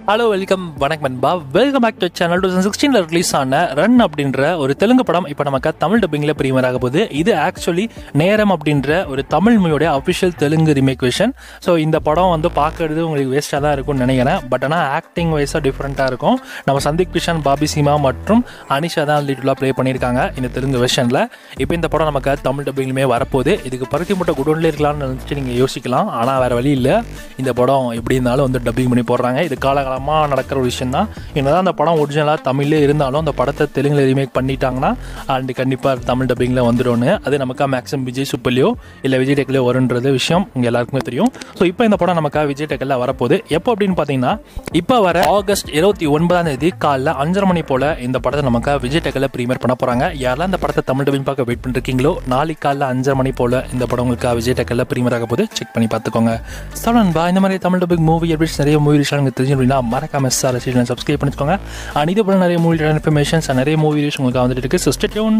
Hello welcome வணக்கம் நண்பா. Welcome back to channel. 2016 release ஆன ரன் அப்படின்ற ஒரு தெலுங்கு படம் இப்போ நமக்கு தமிழ் டப்பிங்கில் ப்ரீமியர் ஆக போகுது. இது ஆக்சுவலி நேரம் அப்படின்ற ஒரு தமிழ் மூவியோட official Telugu remake version. So இந்த படம் பார்க்கறது உங்களுக்கு வேஸ்ட்டாக தான் இருக்கும்னு நினைக்கிறேன். பட் ஆனால் ஆக்டிங் வைஸாக டிஃப்ரெண்ட்டாக இருக்கும். நம்ம சந்தீப் கிஷன், பாபி சீமா மற்றும் அனிஷா தான் லீட்லாக ப்ளே பண்ணியிருக்காங்க இந்த தெலுங்கு வெர்ஷனில். இப்போ இந்த படம் நமக்கு தமிழ் டப்பிங்லுமே வரப்போகுது. இதுக்கு பருத்தி மட்டும் குடோன்லேயே இருக்கலாம்னு நினச்சி நீங்கள் யோசிக்கலாம். ஆனால் வேறு வழி இல்லை, இந்த படம் எப்படி இருந்தாலும் டப்பிங் பண்ணி போடுறாங்க. இது காலகாலமாக நடக்கிற ஒரு விஷயம் தான். என்னதான் அந்த படம் ஒரிஜினலாக தமிழ்லே இருந்தாலும் அந்த படத்தை தெலுங்குல ரீமேக் பண்ணிட்டாங்கன்னா அண்ட் கண்டிப்பாக தமிழ் டப்பிங்கில் வந்துடும்னு. அது நமக்கு மேக்ஸிமம் விஜய் சூப்பர்லையோ இல்லை விஜய் டெக்லையோ வருன்றது விஷயம் உங்கள் எல்லாருக்குமே தெரியும். ஸோ இப்போ இந்த படம் நமக்கு விஜய் டெக்கில் வரப்போகுது. எப்போ அப்படின்னு பார்த்தீங்கன்னா இப்போ வர ஆகஸ்ட் 29 காலைல 5:30 மணி போல் இந்த படத்தை நமக்கு விஜய் டெக்கில் ப்ரீமியர் பண்ண போகிறாங்க. யாரெல்லாம் இந்த படத்தை தமிழ் டப்பிங் பார்க்க வெயிட் பண்ணிருக்கீங்களோ நாளைக்கு காலைல 5:30 மணி போல் இந்த படம் உங்களுக்கு விஜய் டெக்கில் ப்ரீமியர் ஆக போது செக் பண்ணி பார்த்துக்கோங்க. நண்பா, இந்த மாதிரி தமிழ் டப்பிங் மூவி எப்படி நிறைய மூவி உங்களுக்கு தெரிஞ்சு அப்படின்னா மறக்காம சப்ஸ்கிரைப் பண்ணிக்கோங்க. அண்ட் இது போல நிறைய மூவி இன்ஃபர்மேஷன்ஸ் நிறைய மூவி உங்களுக்கு வந்துட்டு இருக்கு. So stay tune.